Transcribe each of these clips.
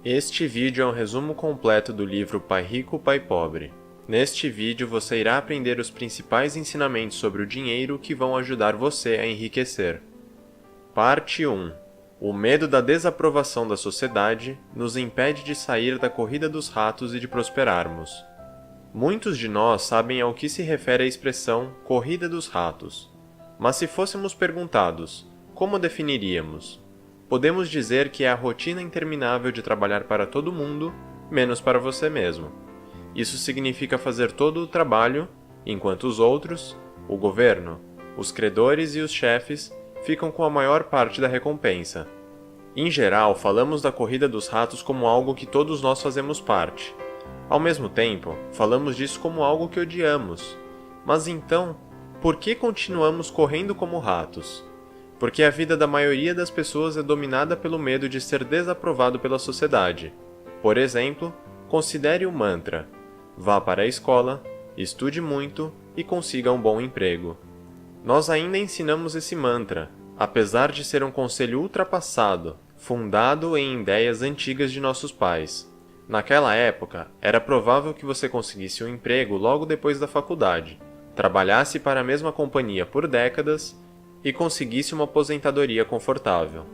Este vídeo é um resumo completo do livro Pai Rico, Pai Pobre. Neste vídeo você irá aprender os principais ensinamentos sobre o dinheiro que vão ajudar você a enriquecer. Parte 1. O medo da desaprovação da sociedade nos impede de sair da corrida dos ratos e de prosperarmos. Muitos de nós sabem ao que se refere a expressão corrida dos ratos. Mas se fôssemos perguntados, como definiríamos? Podemos dizer que é a rotina interminável de trabalhar para todo mundo, menos para você mesmo. Isso significa fazer todo o trabalho, enquanto os outros, o governo, os credores e os chefes ficam com a maior parte da recompensa. Em geral, falamos da corrida dos ratos como algo que todos nós fazemos parte. Ao mesmo tempo, falamos disso como algo que odiamos. Mas então, por que continuamos correndo como ratos? Porque a vida da maioria das pessoas é dominada pelo medo de ser desaprovado pela sociedade. Por exemplo, considere o mantra: vá para a escola, estude muito e consiga um bom emprego. Nós ainda ensinamos esse mantra, apesar de ser um conselho ultrapassado, fundado em ideias antigas de nossos pais. Naquela época, era provável que você conseguisse um emprego logo depois da faculdade, trabalhasse para a mesma companhia por décadas e conseguisse uma aposentadoria confortável.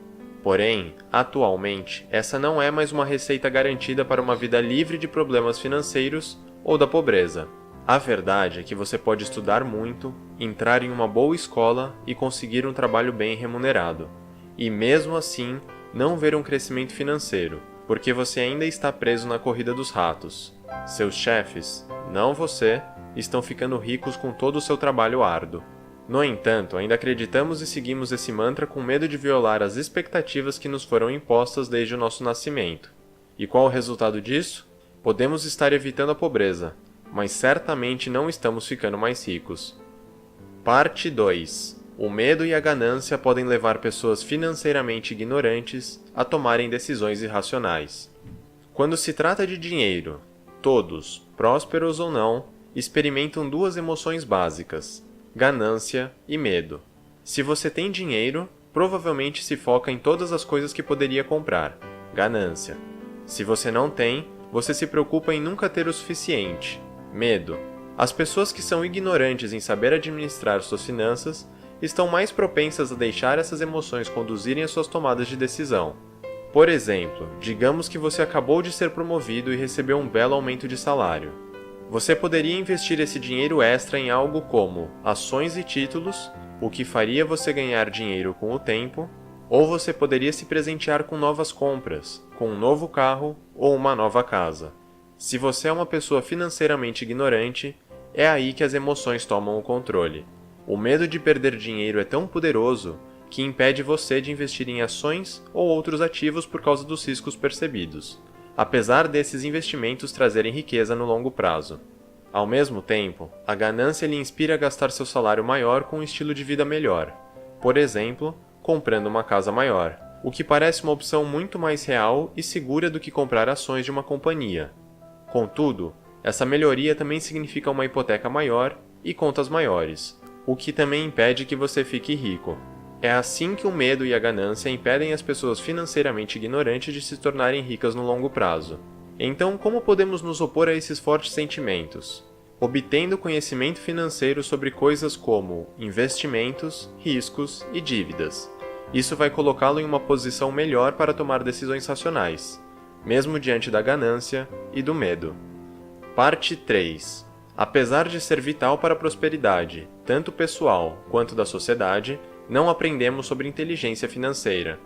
Porém, atualmente, essa não é mais uma receita garantida para uma vida livre de problemas financeiros ou da pobreza. A verdade é que você pode estudar muito, entrar em uma boa escola e conseguir um trabalho bem remunerado. E mesmo assim, não ver um crescimento financeiro, porque você ainda está preso na corrida dos ratos. Seus chefes, não você, estão ficando ricos com todo o seu trabalho árduo. No entanto, ainda acreditamos e seguimos esse mantra com medo de violar as expectativas que nos foram impostas desde o nosso nascimento. E qual o resultado disso? Podemos estar evitando a pobreza, mas certamente não estamos ficando mais ricos. Parte 2. O medo e a ganância podem levar pessoas financeiramente ignorantes a tomarem decisões irracionais. Quando se trata de dinheiro, todos, prósperos ou não, experimentam duas emoções básicas: ganância e medo. Se você tem dinheiro, provavelmente se foca em todas as coisas que poderia comprar, ganância. Se você não tem, você se preocupa em nunca ter o suficiente, medo. As pessoas que são ignorantes em saber administrar suas finanças estão mais propensas a deixar essas emoções conduzirem as suas tomadas de decisão. Por exemplo, digamos que você acabou de ser promovido e recebeu um belo aumento de salário. Você poderia investir esse dinheiro extra em algo como ações e títulos, o que faria você ganhar dinheiro com o tempo, ou você poderia se presentear com novas compras, com um novo carro ou uma nova casa. Se você é uma pessoa financeiramente ignorante, é aí que as emoções tomam o controle. O medo de perder dinheiro é tão poderoso que impede você de investir em ações ou outros ativos por causa dos riscos percebidos, apesar desses investimentos trazerem riqueza no longo prazo. Ao mesmo tempo, a ganância lhe inspira a gastar seu salário maior com um estilo de vida melhor, por exemplo, comprando uma casa maior, o que parece uma opção muito mais real e segura do que comprar ações de uma companhia. Contudo, essa melhoria também significa uma hipoteca maior e contas maiores, o que também impede que você fique rico. É assim que o medo e a ganância impedem as pessoas financeiramente ignorantes de se tornarem ricas no longo prazo. Então, como podemos nos opor a esses fortes sentimentos? Obtendo conhecimento financeiro sobre coisas como investimentos, riscos e dívidas. Isso vai colocá-lo em uma posição melhor para tomar decisões racionais, mesmo diante da ganância e do medo. Parte 3. Apesar de ser vital para a prosperidade, tanto pessoal quanto da sociedade, não aprendemos sobre inteligência financeira.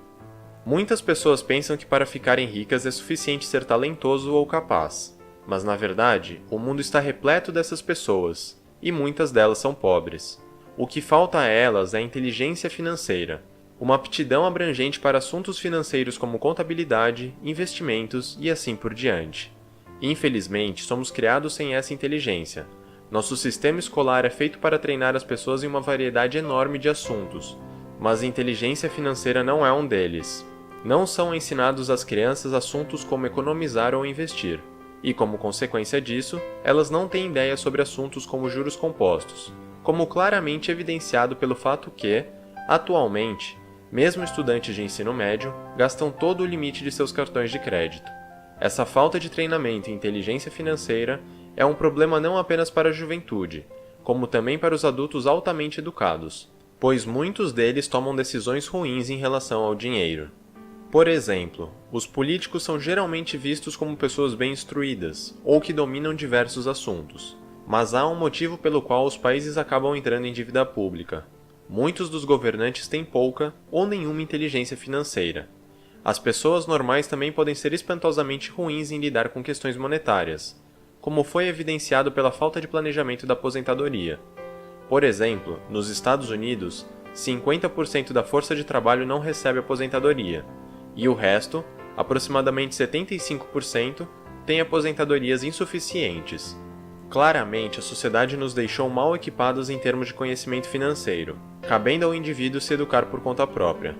Muitas pessoas pensam que para ficarem ricas é suficiente ser talentoso ou capaz, mas na verdade, o mundo está repleto dessas pessoas, e muitas delas são pobres. O que falta a elas é a inteligência financeira, uma aptidão abrangente para assuntos financeiros como contabilidade, investimentos e assim por diante. Infelizmente, somos criados sem essa inteligência. Nosso sistema escolar é feito para treinar as pessoas em uma variedade enorme de assuntos, mas a inteligência financeira não é um deles. Não são ensinados às crianças assuntos como economizar ou investir, e como consequência disso, elas não têm ideia sobre assuntos como juros compostos, como claramente evidenciado pelo fato que, atualmente, mesmo estudantes de ensino médio gastam todo o limite de seus cartões de crédito. Essa falta de treinamento em inteligência financeira é um problema não apenas para a juventude, como também para os adultos altamente educados, pois muitos deles tomam decisões ruins em relação ao dinheiro. Por exemplo, os políticos são geralmente vistos como pessoas bem instruídas, ou que dominam diversos assuntos. Mas há um motivo pelo qual os países acabam entrando em dívida pública. Muitos dos governantes têm pouca ou nenhuma inteligência financeira. As pessoas normais também podem ser espantosamente ruins em lidar com questões monetárias, como foi evidenciado pela falta de planejamento da aposentadoria. Por exemplo, nos Estados Unidos, 50% da força de trabalho não recebe aposentadoria, e o resto, aproximadamente 75%, tem aposentadorias insuficientes. Claramente, a sociedade nos deixou mal equipados em termos de conhecimento financeiro, cabendo ao indivíduo se educar por conta própria.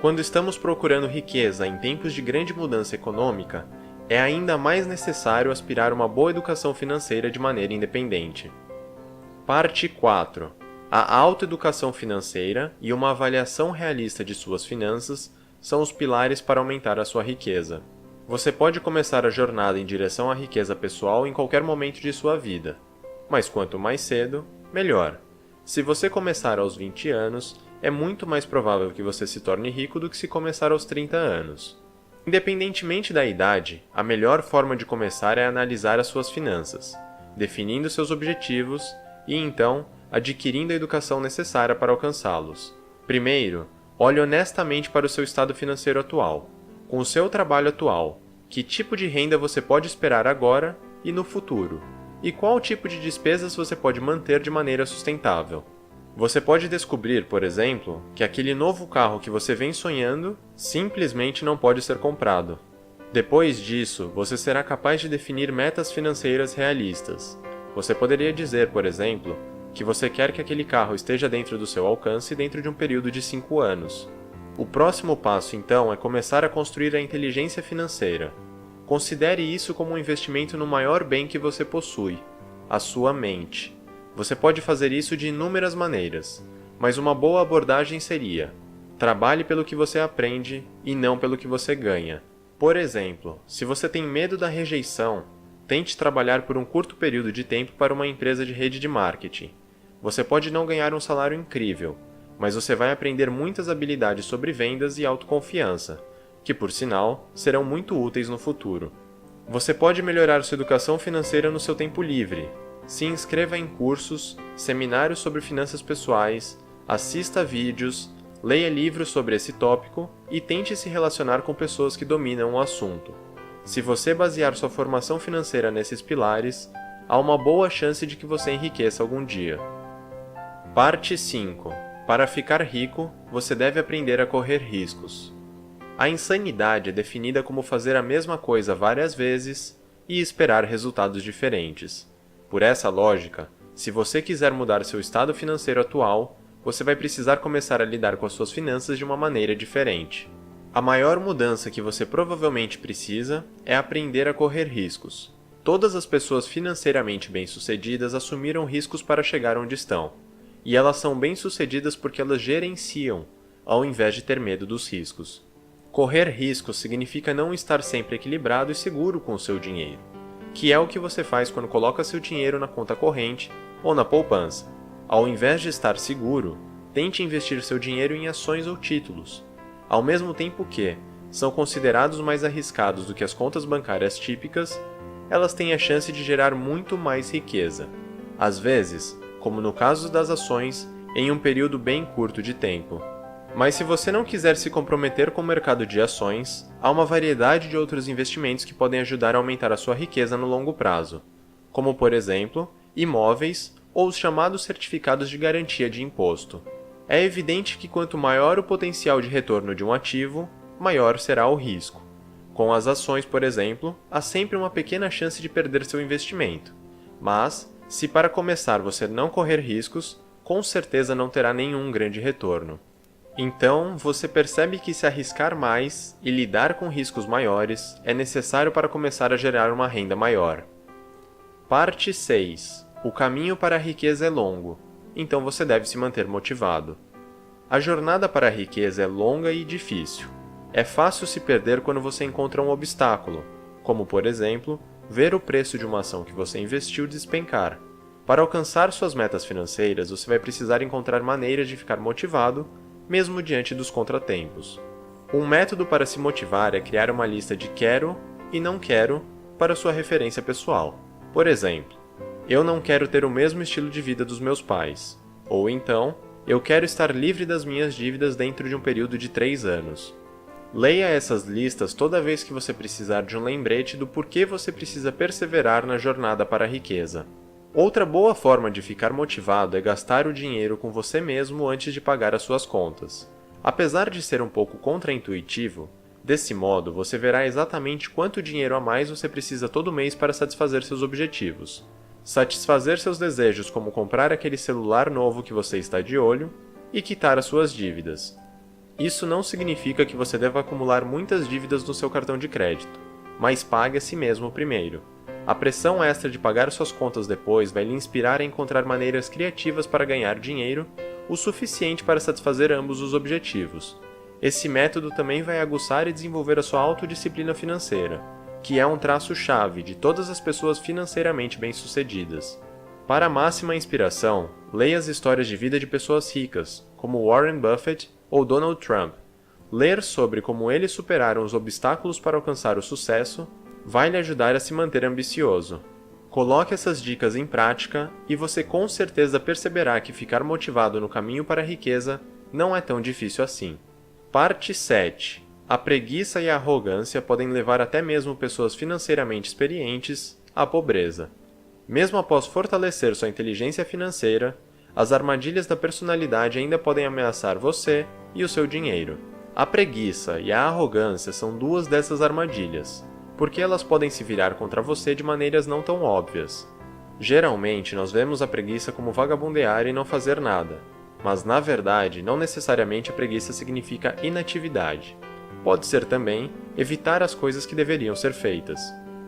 Quando estamos procurando riqueza em tempos de grande mudança econômica, é ainda mais necessário aspirar a uma boa educação financeira de maneira independente. Parte 4. A autoeducação financeira e uma avaliação realista de suas finanças são os pilares para aumentar a sua riqueza. Você pode começar a jornada em direção à riqueza pessoal em qualquer momento de sua vida, mas quanto mais cedo, melhor. Se você começar aos 20 anos, é muito mais provável que você se torne rico do que se começar aos 30 anos. Independentemente da idade, a melhor forma de começar é analisar as suas finanças, definindo seus objetivos e, então, adquirindo a educação necessária para alcançá-los. Primeiro, olhe honestamente para o seu estado financeiro atual. Com o seu trabalho atual, que tipo de renda você pode esperar agora e no futuro? E qual tipo de despesas você pode manter de maneira sustentável? Você pode descobrir, por exemplo, que aquele novo carro que você vem sonhando simplesmente não pode ser comprado. Depois disso, você será capaz de definir metas financeiras realistas. Você poderia dizer, por exemplo, que você quer que aquele carro esteja dentro do seu alcance dentro de um período de 5 anos. O próximo passo, então, é começar a construir a inteligência financeira. Considere isso como um investimento no maior bem que você possui, a sua mente. Você pode fazer isso de inúmeras maneiras, mas uma boa abordagem seria: trabalhe pelo que você aprende e não pelo que você ganha. Por exemplo, se você tem medo da rejeição, tente trabalhar por um curto período de tempo para uma empresa de rede de marketing. Você pode não ganhar um salário incrível, mas você vai aprender muitas habilidades sobre vendas e autoconfiança, que, por sinal, serão muito úteis no futuro. Você pode melhorar sua educação financeira no seu tempo livre. Se inscreva em cursos, seminários sobre finanças pessoais, assista a vídeos, leia livros sobre esse tópico e tente se relacionar com pessoas que dominam o assunto. Se você basear sua formação financeira nesses pilares, há uma boa chance de que você enriqueça algum dia. Parte 5. Para ficar rico, você deve aprender a correr riscos. A insanidade é definida como fazer a mesma coisa várias vezes e esperar resultados diferentes. Por essa lógica, se você quiser mudar seu estado financeiro atual, você vai precisar começar a lidar com as suas finanças de uma maneira diferente. A maior mudança que você provavelmente precisa é aprender a correr riscos. Todas as pessoas financeiramente bem-sucedidas assumiram riscos para chegar onde estão. E elas são bem-sucedidas porque elas gerenciam, ao invés de ter medo dos riscos. Correr riscos significa não estar sempre equilibrado e seguro com o seu dinheiro, que é o que você faz quando coloca seu dinheiro na conta corrente ou na poupança. Ao invés de estar seguro, tente investir seu dinheiro em ações ou títulos. Ao mesmo tempo que são considerados mais arriscados do que as contas bancárias típicas, elas têm a chance de gerar muito mais riqueza. Às vezes, como no caso das ações, em um período bem curto de tempo. Mas se você não quiser se comprometer com o mercado de ações, há uma variedade de outros investimentos que podem ajudar a aumentar a sua riqueza no longo prazo, como, por exemplo, imóveis ou os chamados certificados de garantia de imposto. É evidente que quanto maior o potencial de retorno de um ativo, maior será o risco. Com as ações, por exemplo, há sempre uma pequena chance de perder seu investimento, mas se para começar você não correr riscos, com certeza não terá nenhum grande retorno. Então, você percebe que se arriscar mais e lidar com riscos maiores é necessário para começar a gerar uma renda maior. Parte 6. O caminho para a riqueza é longo, então você deve se manter motivado. A jornada para a riqueza é longa e difícil. É fácil se perder quando você encontra um obstáculo, como, por exemplo, ver o preço de uma ação que você investiu despencar. Para alcançar suas metas financeiras, você vai precisar encontrar maneiras de ficar motivado, mesmo diante dos contratempos. Um método para se motivar é criar uma lista de quero e não quero para sua referência pessoal. Por exemplo, eu não quero ter o mesmo estilo de vida dos meus pais. Ou então, eu quero estar livre das minhas dívidas dentro de um período de 3 anos. Leia essas listas toda vez que você precisar de um lembrete do porquê você precisa perseverar na jornada para a riqueza. Outra boa forma de ficar motivado é gastar o dinheiro com você mesmo antes de pagar as suas contas. Apesar de ser um pouco contraintuitivo, desse modo você verá exatamente quanto dinheiro a mais você precisa todo mês para satisfazer seus objetivos. Satisfazer seus desejos, como comprar aquele celular novo que você está de olho, e quitar as suas dívidas. Isso não significa que você deva acumular muitas dívidas no seu cartão de crédito, mas pague a si mesmo primeiro. A pressão extra de pagar suas contas depois vai lhe inspirar a encontrar maneiras criativas para ganhar dinheiro, o suficiente para satisfazer ambos os objetivos. Esse método também vai aguçar e desenvolver a sua autodisciplina financeira, que é um traço-chave de todas as pessoas financeiramente bem-sucedidas. Para máxima inspiração, leia as histórias de vida de pessoas ricas, como Warren Buffett ou Donald Trump. Ler sobre como eles superaram os obstáculos para alcançar o sucesso vai lhe ajudar a se manter ambicioso. Coloque essas dicas em prática e você com certeza perceberá que ficar motivado no caminho para a riqueza não é tão difícil assim. Parte 7. A preguiça e a arrogância podem levar até mesmo pessoas financeiramente experientes à pobreza. Mesmo após fortalecer sua inteligência financeira, as armadilhas da personalidade ainda podem ameaçar você e o seu dinheiro. A preguiça e a arrogância são duas dessas armadilhas, porque elas podem se virar contra você de maneiras não tão óbvias. Geralmente, nós vemos a preguiça como vagabundear e não fazer nada, mas na verdade, não necessariamente a preguiça significa inatividade. Pode ser também evitar as coisas que deveriam ser feitas.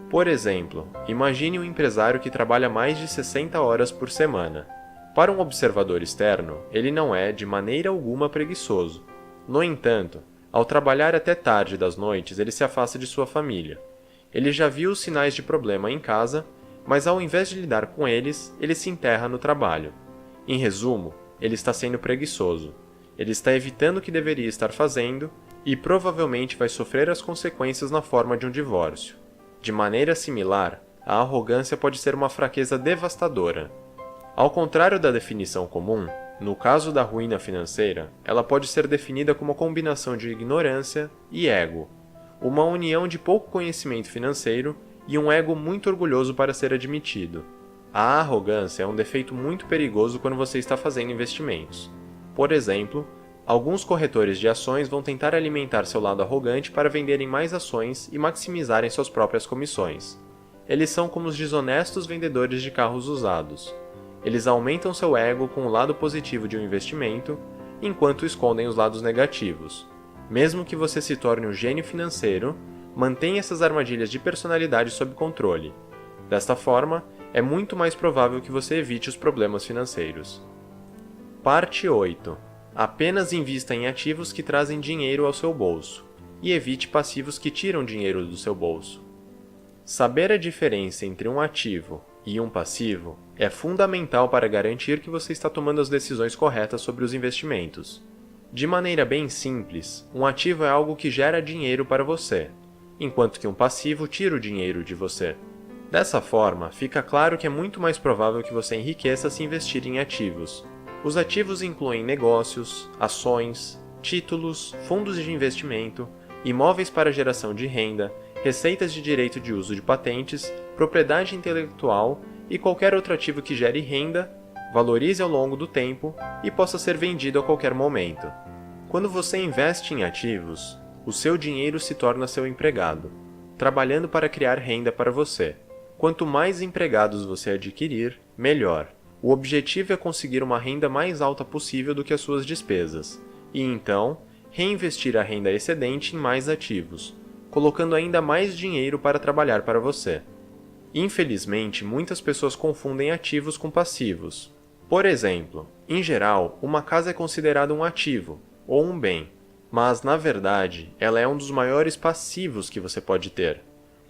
Por exemplo, imagine um empresário que trabalha mais de 60 horas por semana. Para um observador externo, ele não é, de maneira alguma, preguiçoso. No entanto, ao trabalhar até tarde das noites, ele se afasta de sua família. Ele já viu os sinais de problema em casa, mas ao invés de lidar com eles, ele se enterra no trabalho. Em resumo, ele está sendo preguiçoso. Ele está evitando o que deveria estar fazendo e provavelmente vai sofrer as consequências na forma de um divórcio. De maneira similar, a arrogância pode ser uma fraqueza devastadora. Ao contrário da definição comum, no caso da ruína financeira, ela pode ser definida como uma combinação de ignorância e ego, uma união de pouco conhecimento financeiro e um ego muito orgulhoso para ser admitido. A arrogância é um defeito muito perigoso quando você está fazendo investimentos. Por exemplo, alguns corretores de ações vão tentar alimentar seu lado arrogante para venderem mais ações e maximizarem suas próprias comissões. Eles são como os desonestos vendedores de carros usados. Eles aumentam seu ego com o lado positivo de um investimento, enquanto escondem os lados negativos. Mesmo que você se torne um gênio financeiro, mantenha essas armadilhas de personalidade sob controle. Desta forma, é muito mais provável que você evite os problemas financeiros. Parte 8. Apenas invista em ativos que trazem dinheiro ao seu bolso, e evite passivos que tiram dinheiro do seu bolso. Saber a diferença entre um ativo e um passivo é fundamental para garantir que você está tomando as decisões corretas sobre os investimentos. De maneira bem simples, um ativo é algo que gera dinheiro para você, enquanto que um passivo tira o dinheiro de você. Dessa forma, fica claro que é muito mais provável que você enriqueça se investir em ativos. Os ativos incluem negócios, ações, títulos, fundos de investimento, imóveis para geração de renda, receitas de direito de uso de patentes, propriedade intelectual e qualquer outro ativo que gere renda, valorize ao longo do tempo e possa ser vendido a qualquer momento. Quando você investe em ativos, o seu dinheiro se torna seu empregado, trabalhando para criar renda para você. Quanto mais empregados você adquirir, melhor. O objetivo é conseguir uma renda mais alta possível do que as suas despesas, e então, reinvestir a renda excedente em mais ativos, colocando ainda mais dinheiro para trabalhar para você. Infelizmente, muitas pessoas confundem ativos com passivos. Por exemplo, em geral, uma casa é considerada um ativo, ou um bem, mas, na verdade, ela é um dos maiores passivos que você pode ter.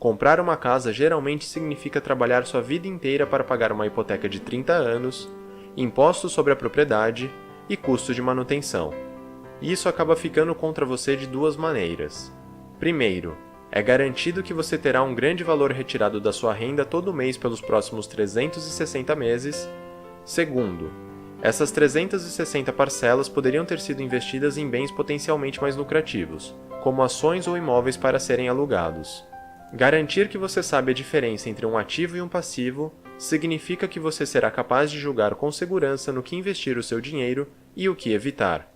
Comprar uma casa geralmente significa trabalhar sua vida inteira para pagar uma hipoteca de 30 anos, impostos sobre a propriedade e custos de manutenção. E isso acaba ficando contra você de duas maneiras. Primeiro, é garantido que você terá um grande valor retirado da sua renda todo mês pelos próximos 360 meses. Segundo, essas 360 parcelas poderiam ter sido investidas em bens potencialmente mais lucrativos, como ações ou imóveis para serem alugados. Garantir que você sabe a diferença entre um ativo e um passivo significa que você será capaz de julgar com segurança no que investir o seu dinheiro e o que evitar.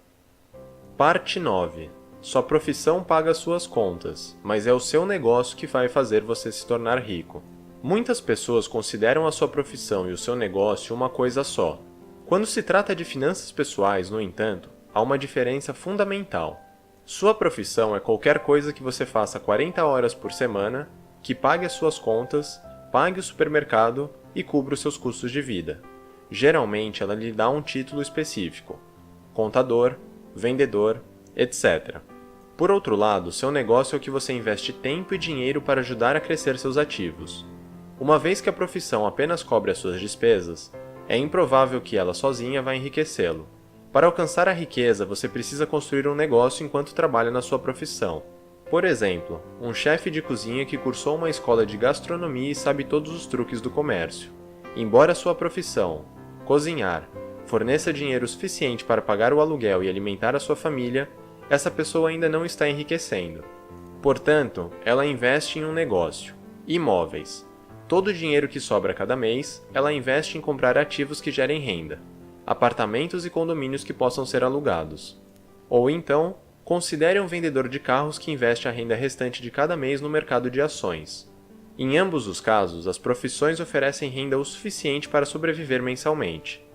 Parte 9. Sua profissão paga suas contas, mas é o seu negócio que vai fazer você se tornar rico. Muitas pessoas consideram a sua profissão e o seu negócio uma coisa só. Quando se trata de finanças pessoais, no entanto, há uma diferença fundamental. Sua profissão é qualquer coisa que você faça 40 horas por semana, que pague as suas contas, pague o supermercado e cubra os seus custos de vida. Geralmente, ela lhe dá um título específico: contador, vendedor, etc. Por outro lado, seu negócio é o que você investe tempo e dinheiro para ajudar a crescer seus ativos. Uma vez que a profissão apenas cobre as suas despesas, é improvável que ela sozinha vá enriquecê-lo. Para alcançar a riqueza, você precisa construir um negócio enquanto trabalha na sua profissão. Por exemplo, um chefe de cozinha que cursou uma escola de gastronomia e sabe todos os truques do comércio. Embora sua profissão, cozinhar, forneça dinheiro suficiente para pagar o aluguel e alimentar a sua família, essa pessoa ainda não está enriquecendo. Portanto, ela investe em um negócio, imóveis. Todo o dinheiro que sobra cada mês, ela investe em comprar ativos que gerem renda, apartamentos e condomínios que possam ser alugados. Ou então, considere um vendedor de carros que investe a renda restante de cada mês no mercado de ações. Em ambos os casos, as profissões oferecem renda o suficiente para sobreviver mensalmente.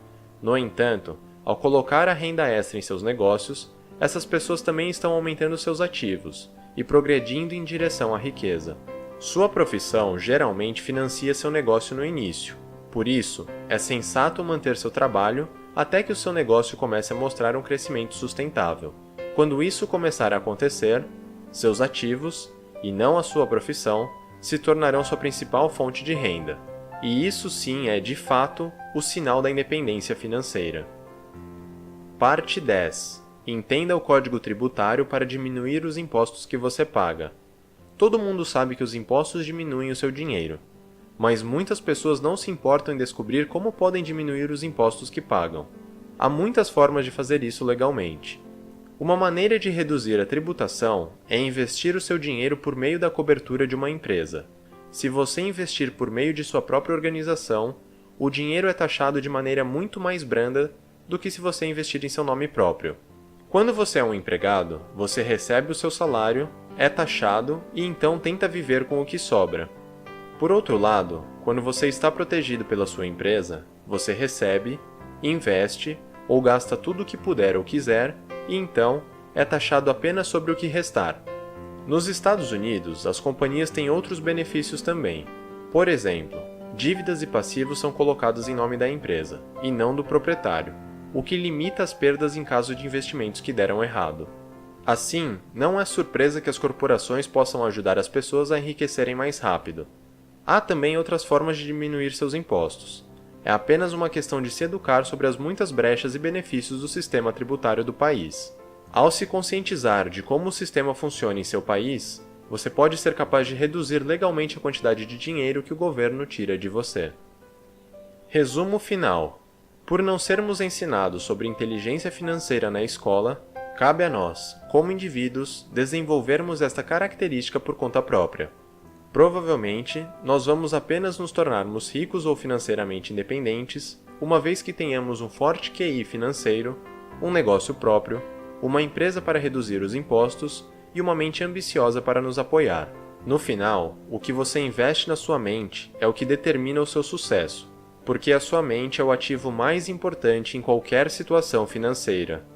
No entanto, ao colocar a renda extra em seus negócios, essas pessoas também estão aumentando seus ativos e progredindo em direção à riqueza. Sua profissão geralmente financia seu negócio no início. Por isso, é sensato manter seu trabalho até que o seu negócio comece a mostrar um crescimento sustentável. Quando isso começar a acontecer, seus ativos, e não a sua profissão, se tornarão sua principal fonte de renda. E isso sim é, de fato, o sinal da independência financeira. Parte 10. Entenda o Código Tributário para diminuir os impostos que você paga. Todo mundo sabe que os impostos diminuem o seu dinheiro, mas muitas pessoas não se importam em descobrir como podem diminuir os impostos que pagam. Há muitas formas de fazer isso legalmente. Uma maneira de reduzir a tributação é investir o seu dinheiro por meio da cobertura de uma empresa. Se você investir por meio de sua própria organização, o dinheiro é taxado de maneira muito mais branda do que se você investir em seu nome próprio. Quando você é um empregado, você recebe o seu salário, é taxado e então tenta viver com o que sobra. Por outro lado, quando você está protegido pela sua empresa, você recebe, investe ou gasta tudo o que puder ou quiser e então é taxado apenas sobre o que restar. Nos Estados Unidos, as companhias têm outros benefícios também. Por exemplo, dívidas e passivos são colocados em nome da empresa, e não do proprietário, o que limita as perdas em caso de investimentos que deram errado. Assim, não é surpresa que as corporações possam ajudar as pessoas a enriquecerem mais rápido. Há também outras formas de diminuir seus impostos. É apenas uma questão de se educar sobre as muitas brechas e benefícios do sistema tributário do país. Ao se conscientizar de como o sistema funciona em seu país, você pode ser capaz de reduzir legalmente a quantidade de dinheiro que o governo tira de você. Resumo final. Por não sermos ensinados sobre inteligência financeira na escola, cabe a nós, como indivíduos, desenvolvermos esta característica por conta própria. Provavelmente, nós vamos apenas nos tornarmos ricos ou financeiramente independentes, uma vez que tenhamos um forte QI financeiro, um negócio próprio, uma empresa para reduzir os impostos e uma mente ambiciosa para nos apoiar. No final, o que você investe na sua mente é o que determina o seu sucesso, porque a sua mente é o ativo mais importante em qualquer situação financeira.